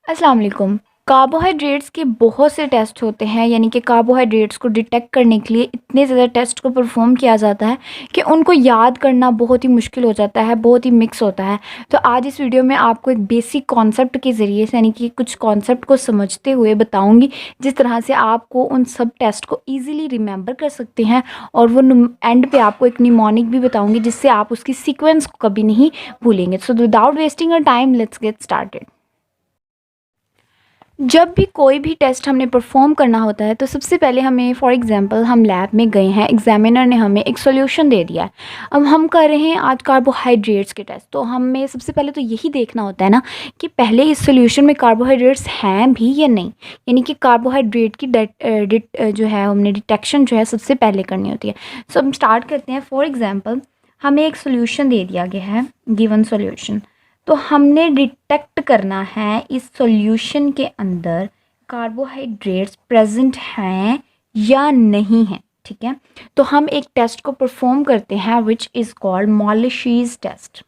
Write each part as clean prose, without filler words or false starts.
अस्सलाम वालेकुम। कार्बोहाइड्रेट्स के बहुत से टेस्ट होते हैं, यानी कि कार्बोहाइड्रेट्स को डिटेक्ट करने के लिए इतने ज़्यादा टेस्ट को परफॉर्म किया जाता है कि उनको याद करना बहुत ही मुश्किल हो जाता है, बहुत ही मिक्स होता है। तो आज इस वीडियो में आपको एक बेसिक कॉन्सेप्ट के ज़रिए से, यानी कि कुछ कॉन्सेप्ट को समझते हुए बताऊंगी, जिस तरह से आपको उन सब टेस्ट को ईजिली रिमेंबर कर सकते हैं। और वो एंड पे आपको एक निमोनिक भी बताऊँगी, जिससे आप उसकी सीक्वेंस को कभी नहीं भूलेंगे। So without wasting a time, let's get started. जब भी कोई भी टेस्ट हमने परफॉर्म करना होता है तो सबसे पहले हमें, फॉर एग्जांपल, हम लैब में गए हैं, एग्जामिनर ने हमें एक सॉल्यूशन दे दिया है। अब हम कर रहे हैं आज कार्बोहाइड्रेट्स के टेस्ट, तो हमें सबसे पहले तो यही देखना होता है ना कि पहले इस सॉल्यूशन में कार्बोहाइड्रेट्स हैं भी या नहीं। यानी कि कार्बोहाइड्रेट की जो है हमने डिटेक्शन जो है सबसे पहले करनी होती है। सो हम स्टार्ट करते हैं। फॉर एग्ज़ाम्पल, हमें एक सोल्यूशन दे दिया गया है, गिवन सोल्यूशन। तो हमने डिटेक्ट करना है इस सॉल्यूशन के अंदर कार्बोहाइड्रेट्स प्रेजेंट हैं या नहीं हैं। ठीक है, तो हम एक टेस्ट को परफॉर्म करते हैं which is called Molisch's test.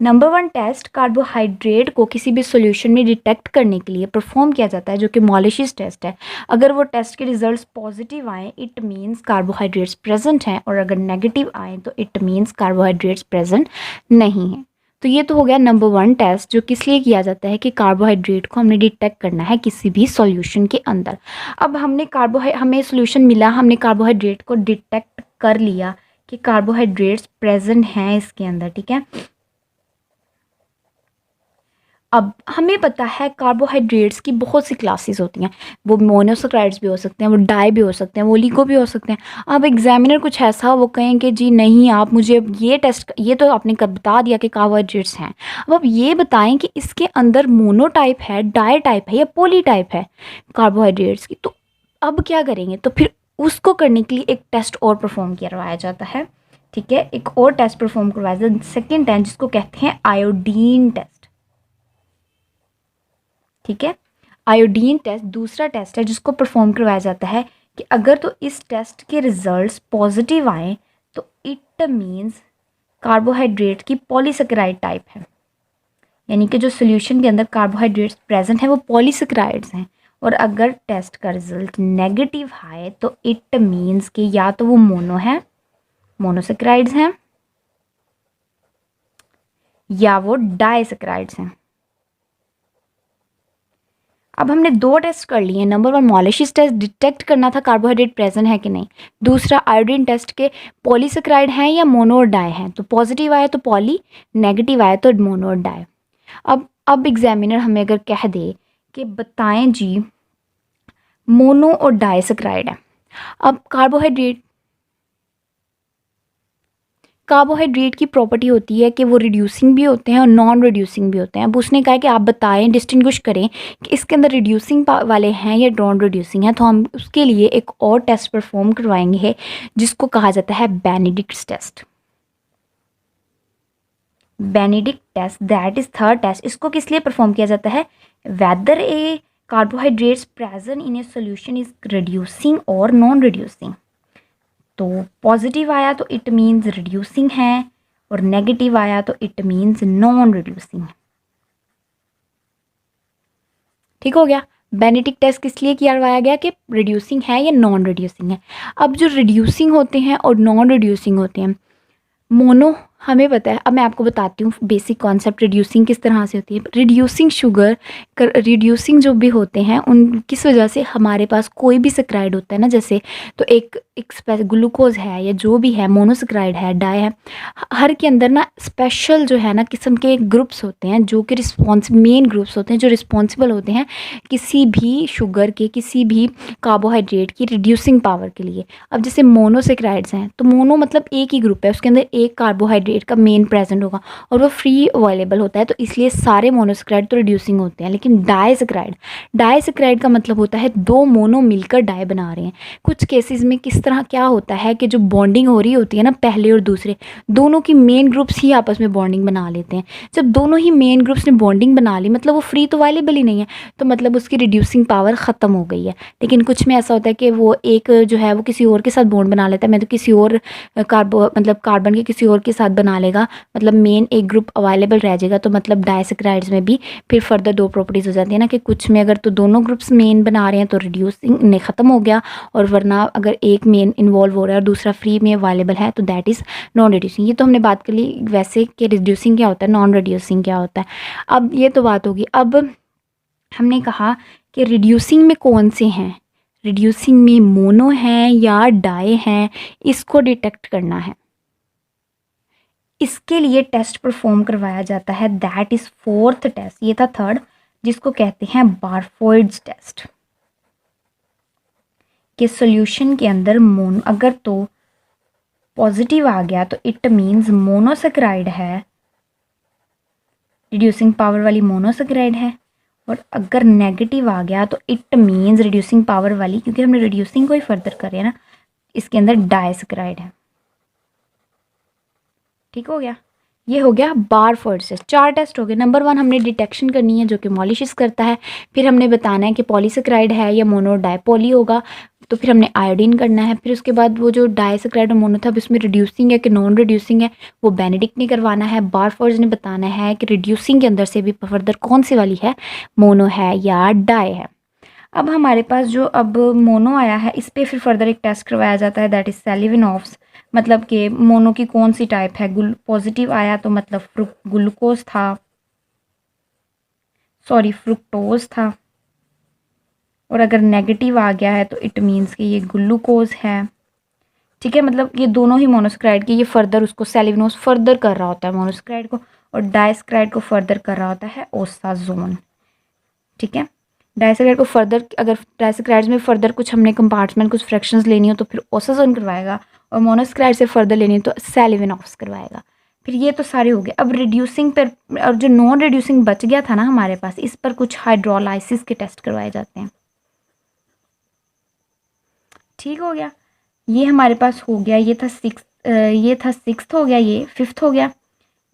Number 1 test carbohydrate को किसी भी सॉल्यूशन में डिटेक्ट करने के लिए परफॉर्म किया जाता है, जो कि मॉलिशीज टेस्ट है। अगर वो टेस्ट के रिजल्ट्स पॉजिटिव आए, इट मीन्स कार्बोहाइड्रेट्स प्रेजेंट हैं, और अगर नेगेटिव आए तो इट मीन्स कार्बोहाइड्रेट्स प्रेजेंट नहीं है। तो ये तो हो गया नंबर 1 टेस्ट, जो किस लिए किया जाता है कि कार्बोहाइड्रेट को हमने डिटेक्ट करना है किसी भी सॉल्यूशन के अंदर। अब हमें सॉल्यूशन मिला, हमने कार्बोहाइड्रेट को डिटेक्ट कर लिया कि कार्बोहाइड्रेट्स प्रेजेंट हैं इसके अंदर। ठीक है, अब हमें पता है कार्बोहाइड्रेट्स की बहुत सी क्लासेस होती हैं। वो मोनोसैकेराइड्स भी हो सकते हैं, वो डाई भी हो सकते हैं, वो लिगो भी हो सकते हैं। अब एग्जामिनर कुछ ऐसा वो कहें कि जी नहीं, आप मुझे ये टेस्ट, ये तो आपने कर बता दिया कि कार्बोहाइड्रेट्स हैं, अब आप ये बताएं कि इसके अंदर मोनो टाइप है, डाई टाइप है या पॉली टाइप है कार्बोहाइड्रेट्स की। तो अब क्या करेंगे? तो फिर उसको करने के लिए एक टेस्ट और परफॉर्म करवाया जाता है। ठीक है, एक और टेस्ट परफॉर्म करवाया जाता है, सेकेंड टेस्ट, जिसको कहते हैं आयोडीन टेस्ट। ठीक है, आयोडीन टेस्ट दूसरा टेस्ट है जिसको परफॉर्म करवाया जाता है कि अगर तो इस टेस्ट के रिजल्ट्स पॉजिटिव आए तो इट मीन्स कार्बोहाइड्रेट की पॉलीसेकेराइड टाइप है। यानी कि जो सोल्यूशन के अंदर कार्बोहाइड्रेट्स प्रेजेंट हैं वो पॉलीसेकेराइड्स हैं। और अगर टेस्ट का रिजल्ट नेगेटिव आए तो इट मीन्स कि या तो वो मोनो है, मोनोसेकेराइड्स हैं, या वो डाइसेकेराइड्स हैं। अब हमने 2 टेस्ट कर लिए। नंबर 1 मॉलिशीज टेस्ट, डिटेक्ट करना था कार्बोहाइड्रेट प्रेजेंट है कि नहीं। दूसरा आयोडीन टेस्ट के पॉलीसेकेराइड हैं या मोनो और डाई हैं। तो पॉजिटिव आया तो पॉली, नेगेटिव आया तो मोनो और डाई। अब एग्जामिनर हमें अगर कह दे कि बताएं जी मोनो और डाइसेकेराइड है। अब कार्बोहाइड्रेट की प्रॉपर्टी होती है कि वो रिड्यूसिंग भी होते हैं और नॉन रिड्यूसिंग भी होते हैं। अब उसने कहा कि आप बताएं, डिस्टिंग्विश करें कि इसके अंदर रिड्यूसिंग वाले हैं या नॉन रिड्यूसिंग हैं। तो हम उसके लिए एक और टेस्ट परफॉर्म करवाएंगे जिसको कहा जाता है Benedict test. Benedict test, that is third test. इसको किस लिए परफॉर्म किया जाता है? Whether a carbohydrates present in a solution is reducing और नॉन रिड्यूसिंग। तो पॉजिटिव आया तो इट मीन्स रिड्यूसिंग है, और नेगेटिव आया तो इट मीन्स नॉन रिड्यूसिंग। ठीक हो गया। बेनेडिक्ट टेस्ट किस लिए करवाया गया कि रिड्यूसिंग है या नॉन रिड्यूसिंग है। अब जो रिड्यूसिंग होते हैं और नॉन रिड्यूसिंग होते हैं, मोनो हमें पता है। अब मैं आपको बताती हूँ बेसिक कॉन्सेप्ट रिड्यूसिंग किस तरह से होती है। रिड्यूसिंग शुगर, रिड्यूसिंग जो भी होते हैं उन किस वजह से हमारे पास कोई भी सेक्राइड होता है ना, जैसे तो एक ग्लूकोज है या जो भी है, मोनोसेक्राइड है, डाई है, हर के अंदर ना स्पेशल जो है ना किस्म के ग्रुप्स होते हैं जो कि मेन ग्रुप्स होते हैं जो रिस्पॉन्सिबल होते हैं किसी भी शुगर के, किसी भी कार्बोहाइड्रेट की रिड्यूसिंग पावर के लिए। अब जैसे मोनोसेक्राइड्स हैं तो मोनो मतलब एक ही ग्रुप है, उसके अंदर एक कार्बोहाइड्रेट का मेन प्रेजेंट होगा और वो फ्री अवेलेबल होता है, तो इसलिए सारे मोनोसेक्राइड तो रिड्यूसिंग होते हैं। लेकिन डाइसेक्राइड का मतलब होता है 2 मोनो मिलकर डाई बना रहे हैं। कुछ केसेस में किस तरह क्या होता है कि जो बॉन्डिंग हो रही होती है ना पहले और दूसरे, दोनों की मेन ग्रुप्स ही आपस में बॉन्डिंग बना लेते हैं। जब दोनों ही मेन ग्रुप्स ने बॉन्डिंग बना ली मतलब वो फ्री तो अवेलेबल ही नहीं है, तो मतलब उसकी रिड्यूसिंग पावर ख़त्म हो गई है। लेकिन कुछ में ऐसा होता है कि वो एक जो है वो किसी और के साथ बॉन्ड बना लेता है, मैं तो किसी और कार्बन के किसी और के साथ बना लेगा, मतलब मेन एक ग्रुप अवेलेबल रह जाएगा। तो मतलब डाइसैकेराइड्स में भी फिर फर्दर 2 प्रॉपर्टीज़ हो जाती है ना, कि कुछ में अगर तो दोनों ग्रुप्स मेन बना रहे हैं तो रिड्यूसिंग ने ख़त्म हो गया, और वरना अगर एक मेन इन्वॉल्व हो रहा है और दूसरा फ्री में अवेलेबल है तो दैट इज़ नॉन रिड्यूसिंग। ये तो हमने बात कर ली वैसे कि रिड्यूसिंग क्या होता है, नॉन रिड्यूसिंग क्या होता है। अब ये तो बात होगी। अब हमने कहा कि रिड्यूसिंग में कौन से हैं, रिड्यूसिंग में मोनो हैं या डाई हैं, इसको डिटेक्ट करना है। इसके लिए टेस्ट परफॉर्म करवाया जाता है, दैट इज़ 4th टेस्ट, ये था 3rd, जिसको कहते हैं बारफोर्ड्स टेस्ट। कि सॉल्यूशन के अंदर मोनो अगर तो पॉजिटिव आ गया तो इट मीन्स मोनोसेक्राइड है, रिड्यूसिंग पावर वाली मोनोसेक्राइड है, और अगर नेगेटिव आ गया तो इट मीन्स रिड्यूसिंग पावर वाली, क्योंकि हमने रिड्यूसिंग को ही फर्दर करे ना, इसके अंदर डाइसैकेराइड है। ठीक हो गया, ये हो गया बारफोर्ड्स टेस्ट। 4 टेस्ट हो गए। नंबर 1 हमने डिटेक्शन करनी है जो कि मॉलिशिस करता है, फिर हमने बताना है कि पॉलीसेक्राइड है या मोनो डायपोली होगा, तो फिर हमने आयोडीन करना है। फिर उसके बाद वो जो डाइसैकेराइड और मोनो था उसमें रिड्यूसिंग है कि नॉन रिड्यूसिंग है, वो बेनेडिक्ट ने करवाना है। बारफोर्ड्स ने बताना है कि रिड्यूसिंग के अंदर से भी फर्दर कौन सी वाली है, मोनो है या डाई है। अब हमारे पास जो अब मोनो आया है इस पर फिर फर्दर एक टेस्ट करवाया जाता है, दैट इज़ सेलिविनॉफ्स। मतलब कि मोनो की कौन सी टाइप है, पॉजिटिव आया तो मतलब ग्लूकोज था, सॉरी फ्रुक्टोज था, और अगर नेगेटिव आ गया है तो इट मीन्स कि ये ग्लूकोज है। ठीक है, मतलब ये दोनों ही मोनोसेक्राइड की, ये फर्दर उसको सेलिविनोस फर्दर कर रहा होता है मोनोसेक्राइड को, और डाइसैकेराइड को फर्दर कर रहा होता है ओसाजोन। ठीक है, डाइसैकेराइड को फर्दर, अगर डाइसैकेराइड्स में फर्दर कुछ हमने कंपार्टमेंट कुछ फ्रैक्शंस लेनी हो तो फिर ओसाजोन करवाएगा, और मोनोसेक्राइड से फर्दर लेनी हो तो सेलिविनॉफ्स करवाएगा। फिर ये तो सारे हो गए। अब रिड्यूसिंग पर, और जो नॉन रिड्यूसिंग बच गया था ना हमारे पास, इस पर कुछ हाइड्रोलाइसिस के टेस्ट करवाए जाते हैं। ठीक हो गया, ये हमारे पास हो गया। ये था 6th हो गया, ये 5th हो गया,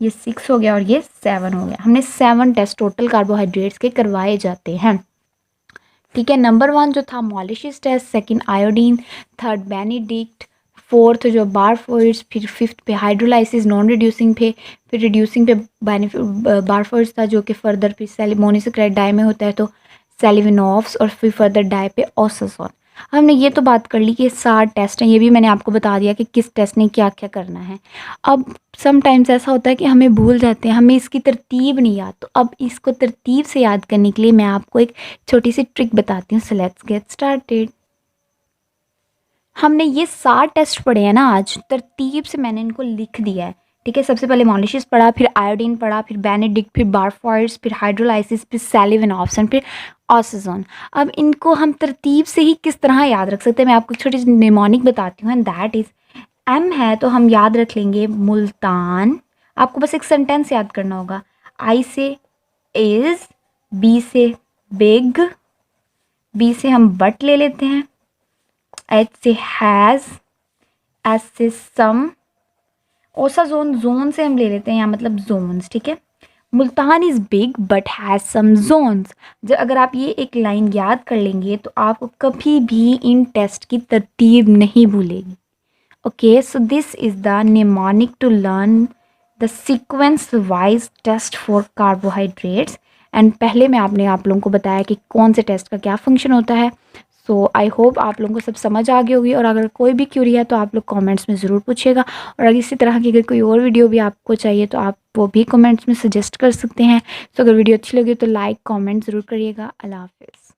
ये 6 हो गया, और ये 7 हो गया। हमने 7 टेस्ट टोटल कार्बोहाइड्रेट्स के करवाए जाते हैं। ठीक है, नंबर 1 जो था मॉलिशिस test, 2nd iodine, 3rd Benedict, 4th जो बारफोर्ड्स, फिर 5th पे हाइड्रोलाइसिस नॉन रिड्यूसिंग पे, फिर रिड्यूसिंग पे बारफोर्ड्स था जो कि फर्दर फिर मोनोसेक्राइड डाई में होता है तो सेलिविनॉफ्स, और फिर फर्दर डाई पे ओसाजोन। हमने ये तो बात कर ली कि 7 टेस्ट हैं, ये भी मैंने आपको बता दिया कि किस टेस्ट ने क्या क्या करना है। अब समटाइम्स ऐसा होता है कि हमें भूल जाते हैं, हमें इसकी तरतीब नहीं याद, तो अब इसको तरतीब से याद करने के लिए मैं आपको एक छोटी सी ट्रिक बताती हूँ। So let's get started. हमने ये 7 टेस्ट पढ़े हैं ना आज, तरतीब से मैंने इनको लिख दिया है। ठीक है, सबसे पहले मॉलिशिस पढ़ा, फिर आयोडीन पढ़ा, फिर बेनेडिक्ट, फिर बारफोर्ड्स, फिर हाइड्रोलाइसिस, फिर सेलिविनॉफ्स, फिर ओसाजोन। अब इनको हम तरतीब से ही किस तरह याद रख सकते हैं, मैं आपको छोटी सी निमोनिक बताती हूँ, एंड दैट इज़ एम है तो हम याद रख लेंगे मुल्तान। आपको बस एक सेंटेंस याद करना होगा। आई से इज़, बी से बिग, बी से हम बट ले लेते हैं, एच से हैज़, एस से सम, ओसाजोन जोन से हम ले लेते हैं यहाँ, मतलब जोन्स। ठीक है, Multan is big but has some zones. जब अगर आप ये एक लाइन याद कर लेंगे तो आपको कभी भी इन टेस्ट की तरतीब नहीं भूलेगी। Okay, so this is the mnemonic to learn the sequence wise test for carbohydrates. And पहले मैं आपने आप लोगों को बताया कि कौन से टेस्ट का क्या फंक्शन होता है। सो आई होप आप लोगों को सब समझ आ गई होगी, और अगर कोई भी क्यूरी है तो आप लोग कमेंट्स में ज़रूर पूछिएगा, और अगर इसी तरह की अगर कोई और वीडियो भी आपको चाहिए तो आप वो भी कमेंट्स में सजेस्ट कर सकते हैं। सो अगर वीडियो अच्छी लगी तो लाइक कमेंट ज़रूर करिएगा। अल्लाह हाफिज़।